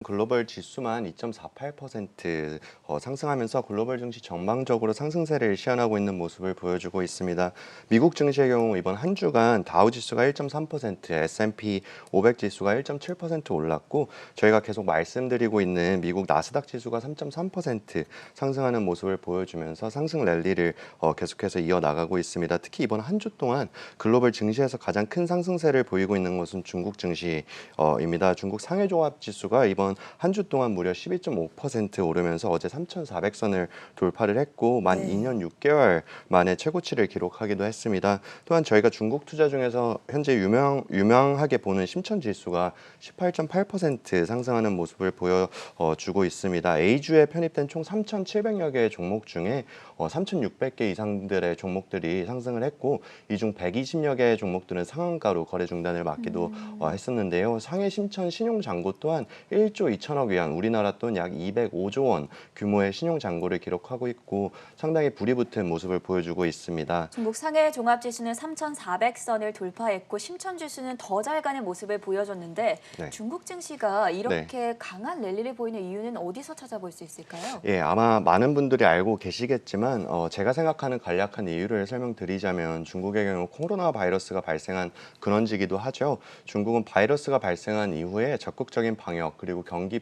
글로벌 지수만 2.48% 상승하면서 글로벌 증시 전망적으로 상승세를 시현하고 있는 모습을 보여주고 있습니다. 미국 증시의 경우 이번 한 주간 다우 지수가 1.3%, S&P 500 지수가 1.7% 올랐고 저희가 계속 말씀드리고 있는 미국 나스닥 지수가 3.3% 상승하는 모습을 보여주면서 상승 랠리를 계속해서 이어나가고 있습니다. 특히 이번 한 주 동안 글로벌 증시에서 가장 큰 상승세를 보이고 있는 것은 중국 증시입니다. 중국 상해종합 지수가 이번 한 주 동안 무려 12.5% 오르면서 어제 3,400선을 돌파를 했고 만 네. 2년 6개월 만에 최고치를 기록하기도 했습니다. 또한 저희가 중국 투자 중에서 현재 유명하게 보는 심천 지수가 18.8% 상승하는 모습을 보여주고 있습니다. A주에 편입된 총 3,700여 개의 종목 중에 3,600개 이상들의 종목들이 상승을 했고 이 중 120여 개의 종목들은 상한가로 거래 중단을 맞기도 했었는데요. 상해 심천 신용 잔고 또한 1조 2천억 위안, 우리나라 돈 약 205조 원 규모의 신용 잔고를 기록하고 있고 상당히 불이 붙은 모습을 보여주고 있습니다. 중국 상해 종합지수는 3,400선을 돌파했고 심천지수는 더 잘 가는 모습을 보여줬는데 네. 중국 증시가 네. 이렇게 강한 랠리를 보이는 이유는 어디서 찾아볼 수 있을까요? 예, 아마 많은 분들이 알고 계시겠지만 제가 생각하는 간략한 이유를 설명드리자면 중국의 경우 코로나 바이러스가 발생한 근원지기도 하죠. 중국은 바이러스가 발생한 이후에 적극적인 방역 그리고 경기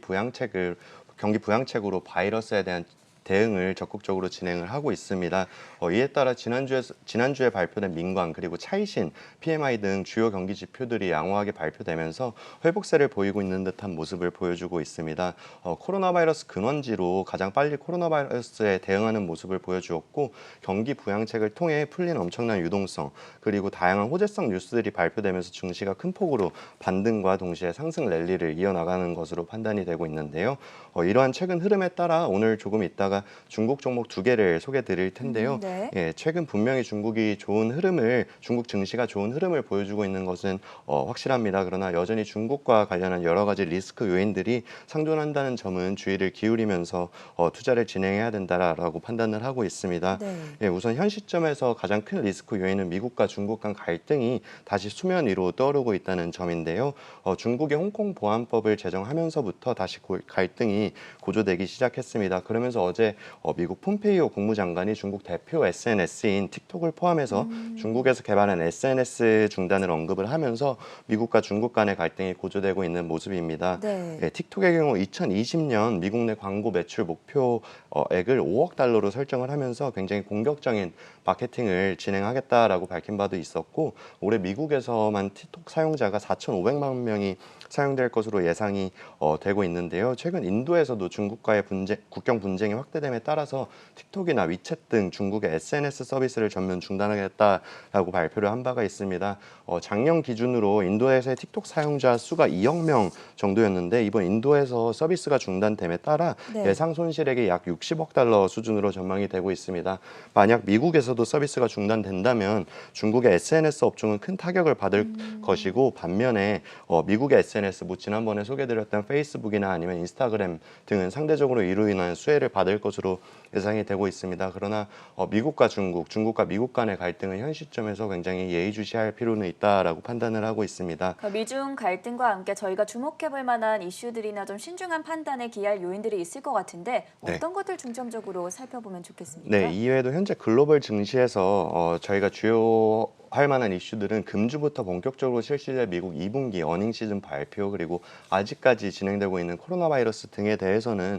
부양책으로 바이러스에 대한 대응을 적극적으로 진행을 하고 있습니다. 이에 따라 지난주에 발표된 민관 그리고 차이신, PMI 등 주요 경기 지표들이 양호하게 발표되면서 회복세를 보이고 있는 듯한 모습을 보여주고 있습니다. 코로나 바이러스 근원지로 가장 빨리 코로나 바이러스에 대응하는 모습을 보여주었고 경기 부양책을 통해 풀린 엄청난 유동성 그리고 다양한 호재성 뉴스들이 발표되면서 증시가 큰 폭으로 반등과 동시에 상승 랠리를 이어나가는 것으로 판단이 되고 있는데요. 이러한 최근 흐름에 따라 오늘 조금 있다가 중국 종목 두 개를 소개해 드릴 텐데요. 네. 예, 최근 분명히 중국 증시가 좋은 흐름을 보여주고 있는 것은 확실합니다. 그러나 여전히 중국과 관련한 여러 가지 리스크 요인들이 상존한다는 점은 주의를 기울이면서 투자를 진행해야 된다라고 판단을 하고 있습니다. 네. 예, 우선 현 시점에서 가장 큰 리스크 요인은 미국과 중국 간 갈등이 다시 수면 위로 떠오르고 있다는 점인데요. 중국의 홍콩 보안법을 제정하면서부터 다시 갈등이 고조되기 시작했습니다. 그러면서 어제 미국 폼페이오 국무장관이 중국 대표 SNS인 틱톡을 포함해서 중국에서 개발한 SNS 중단을 언급을 하면서 미국과 중국 간의 갈등이 고조되고 있는 모습입니다. 네. 예, 틱톡의 경우 2020년 미국 내 광고 매출 목표액을 5억 달러로 설정을 하면서 굉장히 공격적인 마케팅을 진행하겠다라고 밝힌 바도 있었고 올해 미국에서만 틱톡 사용자가 4,500만 명이 사용될 것으로 예상이 되고 있는데요. 최근 인도에서도 중국과의 국경 분쟁이 확대됨에 따라서 틱톡이나 위챗 등 중국의 SNS 서비스를 전면 중단하겠다라고 발표를 한 바가 있습니다. 작년 기준으로 인도에서의 틱톡 사용자 수가 2억 명 정도였는데 이번 인도에서 서비스가 중단됨에 따라 네. 예상 손실액이 약 60억 달러 수준으로 전망이 되고 있습니다. 만약 미국에서도 서비스가 중단된다면 중국의 SNS 업종은 큰 타격을 받을 것이고 반면에 미국의 SNS, 지난번에 소개드렸던 페이스북이나 아니면 인스타그램 등은 상대적으로 이로 인한 수혜를 받을 것으로 예상이 되고 있습니다. 그러나 미국과 중국과 미국 간의 갈등은 현 시점에서 굉장히 예의주시할 필요는 있다라고 판단을 하고 있습니다. 미중 갈등과 함께 저희가 주목해볼 만한 이슈들이나 좀 신중한 판단에 기할 요인들이 있을 것 같은데 네. 어떤 것들 중점적으로 살펴보면 좋겠습니까? 네, 이외에도 현재 글로벌 증시에서 저희가 주요 할 만한 이슈들은 금주부터 본격적으로 실시될 미국 2분기 어닝 시즌 발표 그리고 아직까지 진행되고 있는 코로나 바이러스 등에 대해서는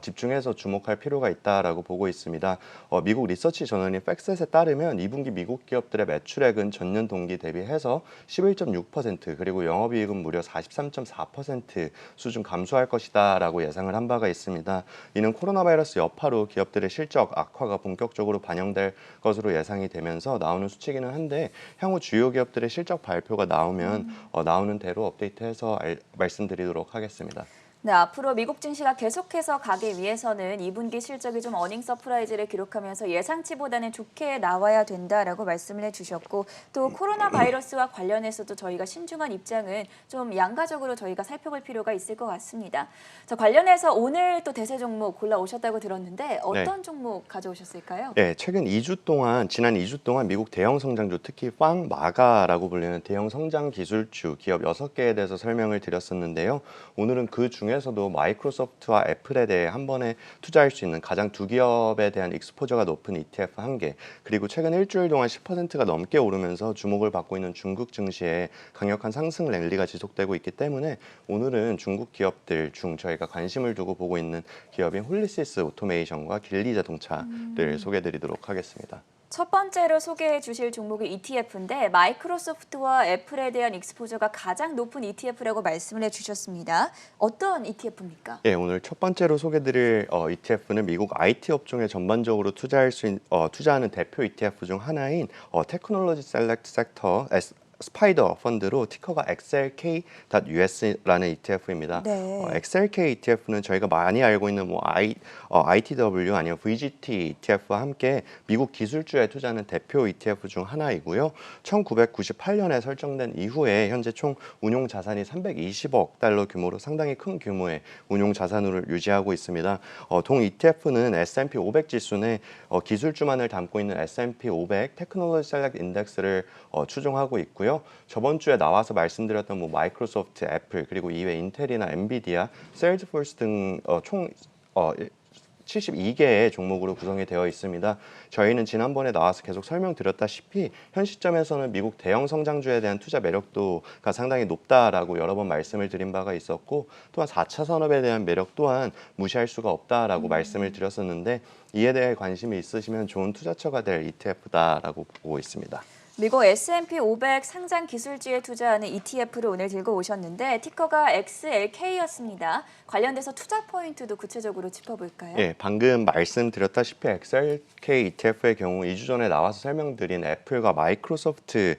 집중해서 주목할 필요가 있다라고 보고 있습니다. 미국 리서치 저널인 팩셋에 따르면 2분기 미국 기업들의 매출액은 전년 동기 대비해서 11.6% 그리고 영업이익은 무려 43.4% 수준 감소할 것이다라고 예상을 한 바가 있습니다. 이는 코로나 바이러스 여파로 기업들의 실적 악화가 본격적으로 반영될 것으로 예상이 되면서 나오는 수치기는 한데 향후 주요 기업들의 실적 발표가 나오면 나오는 대로 업데이트해서 말씀드리도록 하겠습니다. 네, 앞으로 미국 증시가 계속해서 가기 위해서는 2분기 실적이 좀 어닝 서프라이즈를 기록하면서 예상치보다는 좋게 나와야 된다라고 말씀을 해주셨고 또 코로나 바이러스와 관련해서도 저희가 신중한 입장은 좀 양가적으로 저희가 살펴볼 필요가 있을 것 같습니다. 자, 관련해서 오늘 또 대세 종목 골라오셨다고 들었는데 어떤 종목 가져오셨을까요? 네, 지난 2주 동안 미국 대형 성장주, 특히 마가라고 불리는 대형 성장 기술주 기업 6개에 대해서 설명을 드렸었는데요. 오늘은 그 중에 중에서도 마이크로소프트와 애플에 대해 한 번에 투자할 수 있는 가장 두 기업에 대한 익스포저가 높은 ETF 1개, 그리고 최근 일주일 동안 10%가 넘게 오르면서 주목을 받고 있는 중국 증시에 강력한 상승 랠리가 지속되고 있기 때문에 오늘은 중국 기업들 중 저희가 관심을 두고 보고 있는 기업인 홀리시스 오토메이션과 길리 자동차를 소개해드리도록 하겠습니다. 첫 번째로 소개해 주실 종목이 ETF인데 마이크로소프트와 애플에 대한 익스포저가 가장 높은 ETF라고 말씀을 해주셨습니다. 어떤 ETF입니까? 예, 오늘 첫 번째로 소개드릴 ETF는 미국 IT 업종에 전반적으로 투자하는 대표 ETF 중 하나인 테크놀로지 셀렉트 섹터 스파이더 펀드로 티커가 XLK.US라는 ETF입니다. 네. XLK ETF는 저희가 많이 알고 있는 ITW 아니면 VGT ETF와 함께 미국 기술주에 투자하는 대표 ETF 중 하나이고요. 1998년에 설정된 이후에 현재 총 운용 자산이 320억 달러 규모로 상당히 큰 규모의 운용 자산으로 유지하고 있습니다. 동 ETF는 S&P 500 지수 내 기술주만을 담고 있는 S&P 500 테크놀로지 셀렉트 인덱스를 추종하고 있고요. 저번 주에 나와서 말씀드렸던 마이크로소프트, 애플, 그리고 이외 인텔이나 엔비디아, 세일즈포스 등 총 72개의 종목으로 구성이 되어 있습니다. 저희는 지난번에 나와서 계속 설명드렸다시피 현 시점에서는 미국 대형 성장주에 대한 투자 매력도가 상당히 높다라고 여러 번 말씀을 드린 바가 있었고, 또한 4차 산업에 대한 매력 또한 무시할 수가 없다라고 말씀을 드렸었는데, 이에 대해 관심이 있으시면 좋은 투자처가 될 ETF다라고 보고 있습니다. 미국 S&P 500 상장 기술주에 투자하는 ETF를 오늘 들고 오셨는데 티커가 XLK였습니다. 관련돼서 투자 포인트도 구체적으로 짚어볼까요? 예, 방금 말씀드렸다시피 XLK ETF의 경우 2주 전에 나와서 설명드린 애플과 마이크로소프트의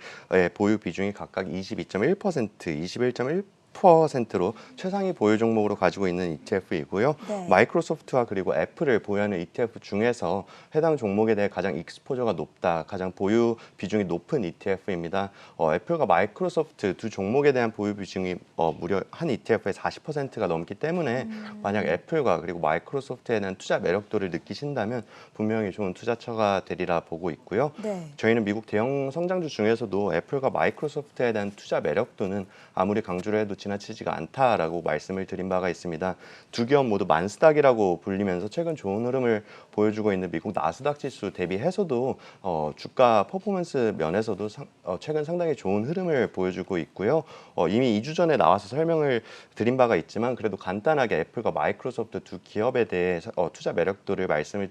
보유 비중이 각각 22.1%, 21.1%로 최상위 보유 종목으로 가지고 있는 ETF이고요. 네. 마이크로소프트와 그리고 애플을 보유하는 ETF 중에서 해당 종목에 대해 가장 익스포저가 높다, 가장 보유 비중이 높은 ETF입니다. 애플과 마이크로소프트 두 종목에 대한 보유 비중이 무려 한 ETF의 40%가 넘기 때문에 만약 애플과 그리고 마이크로소프트에 대한 투자 매력도를 느끼신다면 분명히 좋은 투자처가 되리라 보고 있고요. 네. 저희는 미국 대형 성장주 중에서도 애플과 마이크로소프트에 대한 투자 매력도는 아무리 강조를 해도 지나치지가 않다라고 말씀을 드린 바가 있습니다. 두 기업 모두 만스닥이라고 불리면서 최근 좋은 흐름을 보여주고 있는 미국 나스닥 지수 대비해서도 주가 퍼포먼스 면에서도 최근 상당히 좋은 흐름을 보여주고 있고요. 이미 2주 전에 나와서 설명을 드린 바가 있지만 그래도 간단하게 애플과 마이크로소프트 두 기업에 대해 투자 매력을 말씀을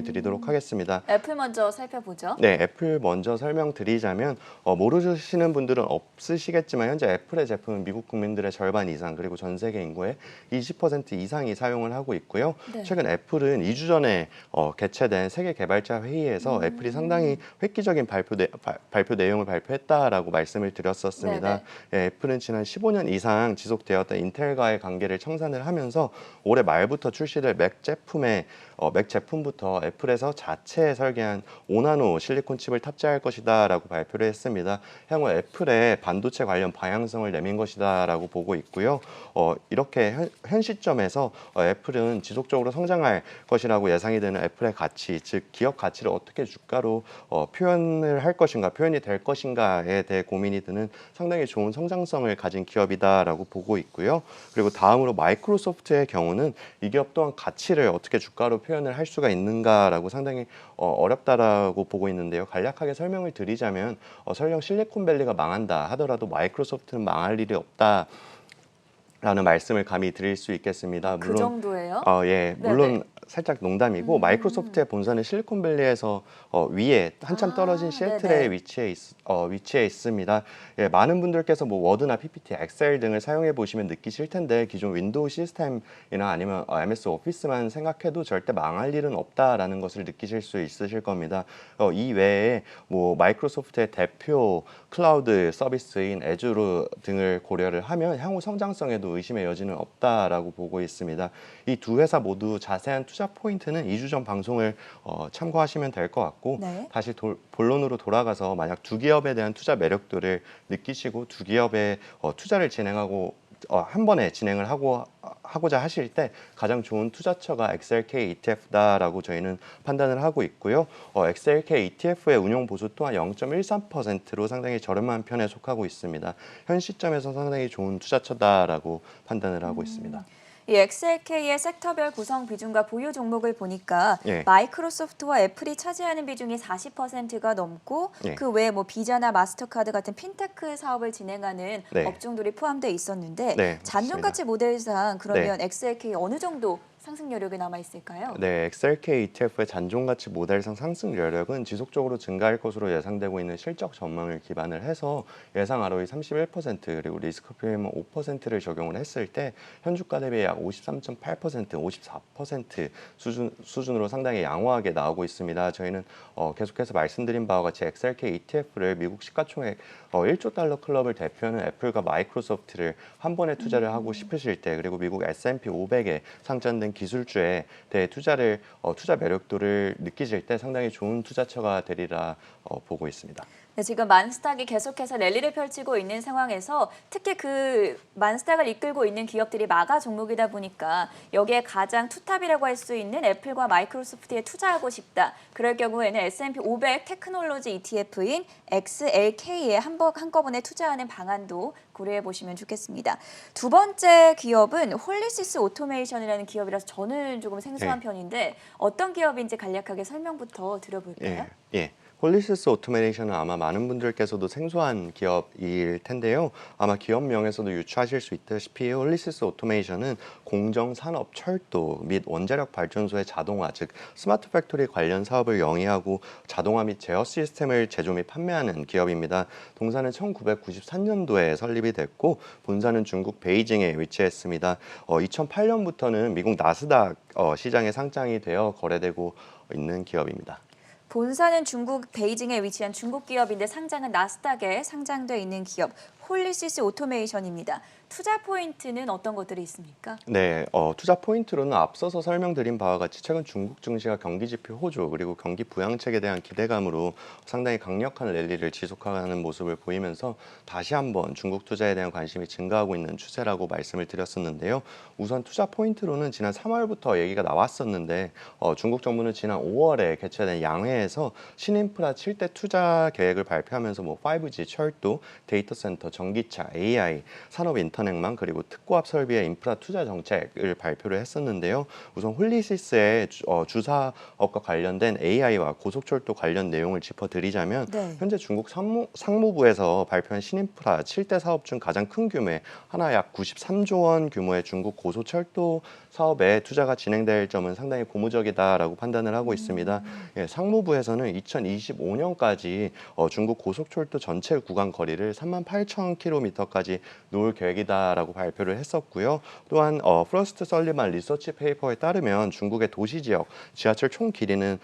드리도록 하겠습니다. 애플 먼저 살펴보죠. 네, 애플 먼저 설명드리자면 모르시는 분들은 없으시겠지만 현재 애플의 제품은 미국 국민들의 절반 이상 그리고 전 세계 인구의 20% 이상이 사용을 하고 있고요. 네. 최근 애플은 2주 전에 개최된 세계 개발자 회의에서 애플이 상당히 획기적인 발표 내용을 발표했다라고 말씀을 드렸었습니다. 예, 애플은 지난 15년 이상 지속되었던 인텔과의 관계를 청산을 하면서 올해 말부터 출시될 맥 제품부터 애플에서 자체 설계한 5나노 실리콘 칩을 탑재할 것이다라고 발표를 했습니다. 향후 애플의 반도체 관련 방향성을 내민 것이다라고 보고 있고요. 이렇게 현 시점에서 애플은 지속적으로 성장할 것이라고 예상이 되는 애플의 가치, 즉 기업 가치를 어떻게 주가로 표현을 할 것인가, 표현이 될 것인가에 대해 고민이 드는 상당히 좋은 성장성을 가진 기업이다라고 보고 있고요. 그리고 다음으로 마이크로소프트의 경우는 이 기업 또한 가치를 어떻게 주가로 표현을 할 수가 있는가라고 상당히 어렵다라고 보고 있는데요. 간략하게 설명을 드리자면 설령 실리콘밸리가 망한다 하더라도 마이크로소프트는 망할 일이 없다. 라는 말씀을 감히 드릴 수 있겠습니다. 그 정도예요? 예, 물론 살짝 농담이고 마이크로소프트의 본사는 실리콘밸리에서 위에 한참 떨어진 시애틀에 위치해 있습니다. 예, 많은 분들께서 워드나 PPT, 엑셀 등을 사용해 보시면 느끼실 텐데 기존 윈도우 시스템이나 아니면 MS 오피스만 생각해도 절대 망할 일은 없다라는 것을 느끼실 수 있으실 겁니다. 이 외에 마이크로소프트의 대표 클라우드 서비스인 애주르 등을 고려를 하면 향후 성장성에도 의심의 여지는 없다라고 보고 있습니다. 이 두 회사 모두 자세한 투자 포인트는 2주 전 방송을 참고하시면 될 것 같고 네. 다시 본론으로 돌아가서 만약 두 기업에 대한 투자 매력도를 느끼시고 두 기업의 투자를 진행하고 한 번에 진행을 하고자 하실 때 가장 좋은 투자처가 XLK ETF다라고 저희는 판단을 하고 있고요. XLK ETF의 운용 보수 또한 0.13%로 상당히 저렴한 편에 속하고 있습니다. 현 시점에서 상당히 좋은 투자처다라고 판단을 하고 있습니다. 이 XLK의 섹터별 구성 비중과 보유 종목을 보니까 예. 마이크로소프트와 애플이 차지하는 비중이 40%가 넘고 예. 그 외에 뭐 비자나 마스터카드 같은 핀테크 사업을 진행하는 네. 업종들이 포함되어 있었는데 네, 잔존 가치 모델상 네. 그러면 XLK 어느 정도 상승 여력이 남아 있을까요? 네, XLK ETF의 잔존가치 모델상 상승 여력은 지속적으로 증가할 것으로 예상되고 있는 실적 전망을 기반을 해서 예상 ROE 31% 그리고 리스크 프리미엄 5%를 적용을 했을 때 현주가 대비 약 53.8%, 54% 수준으로 상당히 양호하게 나오고 있습니다. 저희는 계속해서 말씀드린 바와 같이 XLK ETF를 미국 시가총액 1조 달러 클럽을 대표하는 애플과 마이크로소프트를 한 번에 투자를 하고 싶으실 때 그리고 미국 S&P 500에 상장된 기술주에 대해 투자 매력도를 느끼실 때 상당히 좋은 투자처가 되리라 보고 있습니다. 네, 지금 만스닥이 계속해서 랠리를 펼치고 있는 상황에서 특히 그 만스닥을 이끌고 있는 기업들이 마가 종목이다 보니까 여기에 가장 투탑이라고 할 수 있는 애플과 마이크로소프트에 투자하고 싶다. 그럴 경우에는 S&P 500 테크놀로지 ETF인 XLK에 한꺼번에 투자하는 방안도 고려해 보시면 좋겠습니다. 두 번째 기업은 홀리시스 오토메이션이라는 기업이라서 저는 조금 생소한 네. 편인데 어떤 기업인지 간략하게 설명부터 드려볼까요? 예. 홀리시스 오토메이션은 아마 많은 분들께서도 생소한 기업일 텐데요. 아마 기업명에서도 유추하실 수 있다시피 홀리시스 오토메이션은 공정, 산업, 철도 및 원자력 발전소의 자동화, 즉 스마트 팩토리 관련 사업을 영위하고 자동화 및 제어 시스템을 제조 및 판매하는 기업입니다. 동사는 1993년도에 설립이 됐고 본사는 중국 베이징에 위치했습니다. 2008년부터는 미국 나스닥 시장에 상장이 되어 거래되고 있는 기업입니다. 본사는 중국 베이징에 위치한 중국 기업인데 상장은 나스닥에 상장돼 있는 기업 홀리시스 오토메이션입니다. 투자 포인트는 어떤 것들이 있습니까? 네, 투자 포인트로는 앞서서 설명드린 바와 같이 최근 중국 증시가 경기 지표 호조 그리고 경기 부양책에 대한 기대감으로 상당히 강력한 랠리를 지속하는 모습을 보이면서 다시 한번 중국 투자에 대한 관심이 증가하고 있는 추세라고 말씀을 드렸었는데요. 우선 투자 포인트로는 지난 3월부터 얘기가 나왔었는데 중국 정부는 지난 5월에 개최된 양회에서 신인프라 7대 투자 계획을 발표하면서 5G, 철도, 데이터 센터, 전기차, AI, 산업 인터넷망 그리고 특고합 설비의 인프라 투자 정책을 발표를 했었는데요. 우선 홀리시스의 주사업과 관련된 AI와 고속철도 관련 내용을 짚어드리자면 네. 현재 중국 상무부에서 발표한 신인프라 7대 사업 중 가장 큰 규모의 하나 약 93조 원 규모의 중국 고속철도 사업에 투자가 진행될 점은 상당히 고무적이다라고 판단을 하고 있습니다. 예, 상무부에서는 2025년까지 중국 고속철도 전체 구간 거리를 38,000km까지 놓을 계획이다라고 발표를 했었고요. 또한 프로스트 설리만 리서치 페이퍼에 따르면 중국의 도시 지역 지하철 총 길이는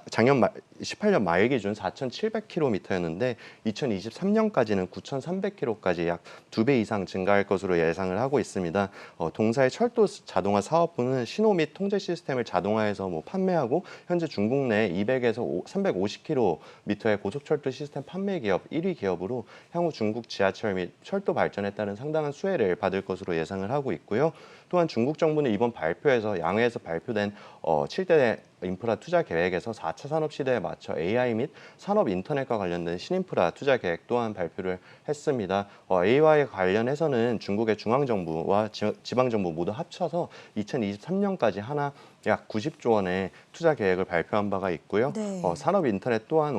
작년 18년 말 기준 4,700km였는데 2023년까지는 9,300km까지 약 2배 이상 증가할 것으로 예상을 하고 있습니다. 동사의 철도 자동화 사업부는 신호 및 통제 시스템을 자동화해서 판매하고 현재 중국 내 200에서 350km의 고속철도 시스템 판매 기업 1위 기업으로 향후 중국 지하철 및 철도 발전에 따른 상당한 수혜를 받을 것으로 예상을 하고 있고요. 또한 중국 정부는 이번 발표에서 양회에서 발표된 7대 인프라 투자 계획에서 4차 산업 시대에 맞춰 AI 및 산업 인터넷과 관련된 신인프라 투자 계획 또한 발표를 했습니다. AI와 관련해서는 중국의 중앙정부와 지방정부 모두 합쳐서 2023년까지 하나 약 90조 원의 투자 계획을 발표한 바가 있고요. 네. 산업 인터넷 또한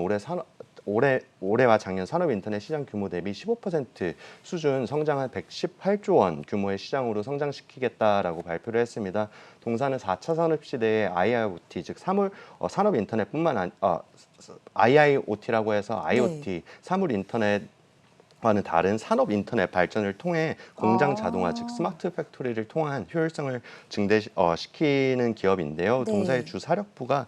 올해와 작년 산업 인터넷 시장 규모 대비 15% 수준 성장한 118조 원 규모의 시장으로 성장시키겠다라고 발표를 했습니다. 동사는 4차 산업 시대의 IIoT 즉 산업 인터넷뿐만 아니 IIoT라고 해서 IoT 네. 사물 인터넷 와는 다른 산업 인터넷 발전을 통해 공장 자동화 즉 스마트 팩토리를 통한 효율성을 증대시키는 기업인데요. 네. 동사의 주 사업부가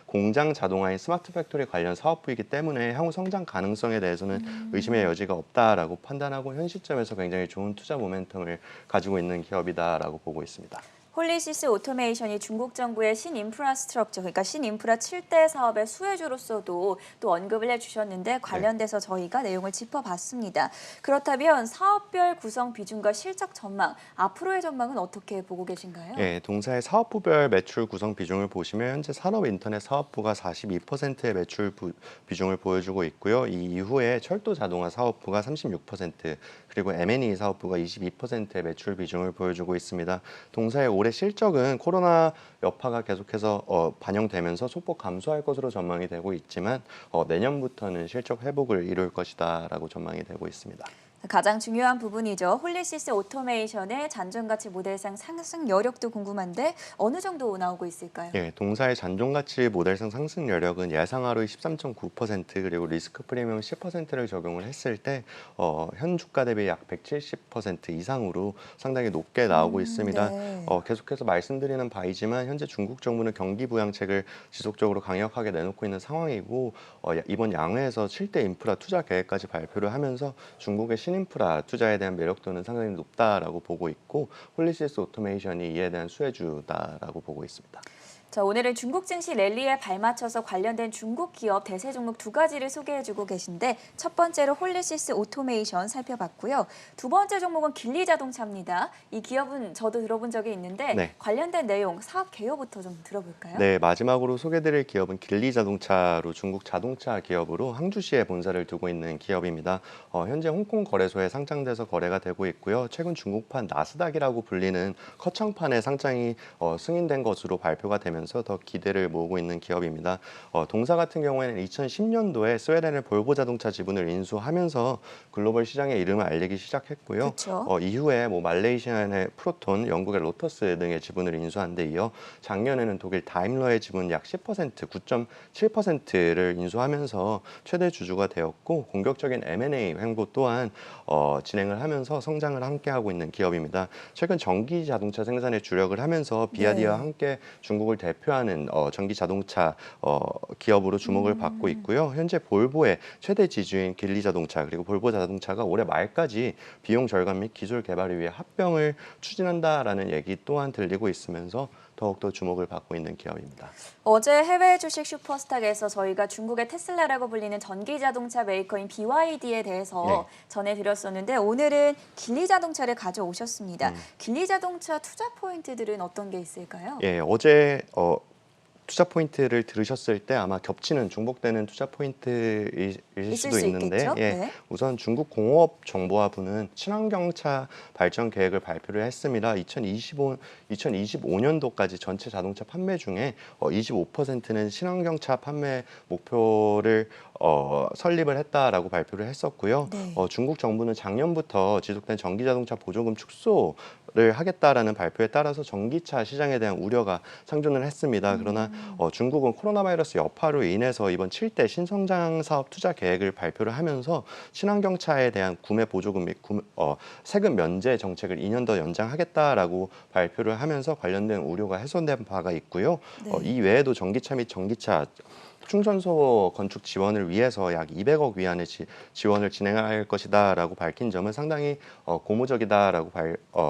공장 자동화인 스마트 팩토리 관련 사업부이기 때문에 향후 성장 가능성에 대해서는 의심의 여지가 없다라고 판단하고 현 시점에서 굉장히 좋은 투자 모멘텀을 가지고 있는 기업이다라고 보고 있습니다. 홀리시스 오토메이션이 중국 정부의 신인프라스트럭처, 그러니까 신인프라 7대 사업의 수혜주로서도 또 언급을 해주셨는데 관련돼서 저희가 내용을 짚어봤습니다. 그렇다면 사업별 구성 비중과 실적 전망, 앞으로의 전망은 어떻게 보고 계신가요? 예, 동사의 사업부별 매출 구성 비중을 보시면 현재 산업인터넷 사업부가 42%의 비중을 보여주고 있고요. 이 이후에 철도 자동화 사업부가 36%, 그리고 M&E 사업부가 22%의 매출 비중을 보여주고 있습니다. 동사의 올해 실적은 코로나 여파가 계속해서 반영되면서 소폭 감소할 것으로 전망이 되고 있지만 내년부터는 실적 회복을 이룰 것이다라고 전망이 되고 있습니다. 가장 중요한 부분이죠. 홀리시스 오토메이션의 잔존가치 모델상 상승 여력도 궁금한데 어느 정도 나오고 있을까요? 예, 동사의 잔존가치 모델상 상승 여력은 예상하로의 13.9% 그리고 리스크 프리미엄 10%를 적용을 했을 때 현 주가 대비 약 170% 이상으로 상당히 높게 나오고 있습니다. 네. 계속해서 말씀드리는 바이지만 현재 중국 정부는 경기 부양책을 지속적으로 강력하게 내놓고 있는 상황이고 이번 양회에서 7대 인프라 투자 계획까지 발표를 하면서 중국의 신인프라 투자에 대한 매력도는 상당히 높다라고 보고 있고 홀리시스 오토메이션이 이에 대한 수혜주다라고 보고 있습니다. 자, 오늘은 중국 증시 랠리에 발맞춰서 관련된 중국 기업 대세 종목 두 가지를 소개해주고 계신데 첫 번째로 홀리시스 오토메이션 살펴봤고요. 두 번째 종목은 길리자동차입니다. 이 기업은 저도 들어본 적이 있는데 네. 관련된 내용, 사업 개요부터 좀 들어볼까요? 네, 마지막으로 소개드릴 기업은 길리자동차로 중국 자동차 기업으로 항주시에 본사를 두고 있는 기업입니다. 현재 홍콩 거래소에 상장돼서 거래가 되고 있고요. 최근 중국판 나스닥이라고 불리는 커창판에 상장이 승인된 것으로 발표가 되면서 더 기대를 모으고 있는 기업입니다. 동사 같은 경우에는 2010년도에 스웨덴의 볼보 자동차 지분을 인수하면서 글로벌 시장에 이름을 알리기 시작했고요. 그렇죠. 이후에 말레이시아의 프로톤, 영국의 로터스 등의 지분을 인수한 데 이어 작년에는 독일 다임러의 지분 약 10%, 9.7%를 인수하면서 최대 주주가 되었고 공격적인 M&A 횡보 또한 진행을 하면서 성장을 함께하고 있는 기업입니다. 최근 전기 자동차 생산에 주력을 하면서 비아디와 함께 중국을 대표하는 전기 자동차 기업으로 주목을 받고 있고요. 현재 볼보의 최대 지주인 길리자동차 그리고 볼보 자동차가 올해 말까지 비용 절감 및 기술 개발을 위해 합병을 추진한다라는 얘기 또한 들리고 있으면서 더욱더 주목을 받고 있는 기업입니다. 어제 해외 주식 슈퍼스탁에서 저희가 중국의 테슬라라고 불리는 전기자동차 메이커인 BYD에 대해서 전해드렸었는데 오늘은 길리자동차를 가져오셨습니다. 길리자동차 투자 포인트들은 어떤 게 있을까요? 예, 어제 투자 포인트를 들으셨을 때 아마 겹치는 중복되는 투자 포인트일 있을 수도 수 있는데 있겠죠? 예, 네. 우선 중국 공업정보화부는 친환경차 발전 계획을 발표를 했습니다. 2025년도까지 전체 자동차 판매 중에 25%는 친환경차 판매 목표를 설립을 했다라고 발표를 했었고요. 네. 중국 정부는 작년부터 지속된 전기자동차 보조금 축소를 하겠다라는 발표에 따라서 전기차 시장에 대한 우려가 상존을 했습니다. 그러나 중국은 코로나 바이러스 여파로 인해서 이번 7대 신성장 사업 투자 계획을 발표를 하면서 친환경차에 대한 구매 보조금 및 세금 면제 정책을 2년 더 연장하겠다라고 발표를 하면서 관련된 우려가 해소된 바가 있고요. 이 외에도 전기차 및 전기차 충전소 건축 지원을 위해서 약 200억 위안의 지원을 진행할 것이다라고 밝힌 점은 상당히 고무적이다라고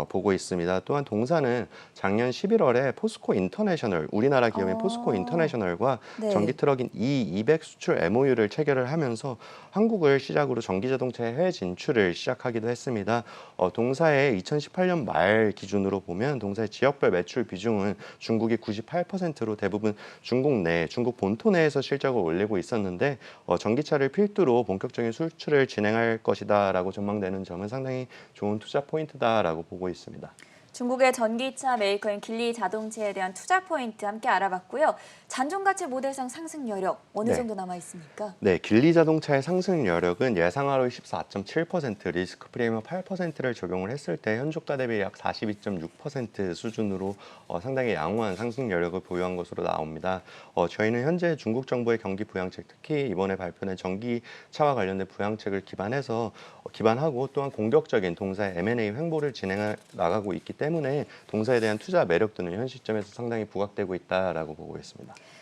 보고 있습니다. 또한 동사는 작년 11월에 포스코 인터내셔널, 우리나라 기업인 포스코 인터내셔널과 네. 전기 트럭인 E200 수출 MOU를 체결을 하면서 한국을 시작으로 전기 자동차의 해외 진출을 시작하기도 했습니다. 동사의 2018년 말 기준으로 보면 동사의 지역별 매출 비중은 중국이 98%로 대부분 중국 본토 내에서 실적을 올리고 있었는데 전기차를 필두로 본격적인 수출을 진행할 것이다라고 전망되는 점은 상당히 좋은 투자 포인트다라고 보고 있습니다. 중국의 전기차 메이커인 길리자동차에 대한 투자 포인트 함께 알아봤고요. 잔존가치 모델상 상승 여력 어느 정도 남아 있습니까? 네, 길리자동차의 상승 여력은 예상하로의 14.7%, 리스크 프리미엄 8%를 적용을 했을 때 현주가 대비 약 42.6% 수준으로 상당히 양호한 상승 여력을 보유한 것으로 나옵니다. 저희는 현재 중국 정부의 경기 부양책, 특히 이번에 발표된 전기차와 관련된 부양책을 기반하고 또한 공격적인 동사의 M&A 횡보를 진행해 나가고 있기 때문에 동사에 대한 투자 매력도는 현 시점에서 상당히 부각되고 있다라고 보고 있습니다.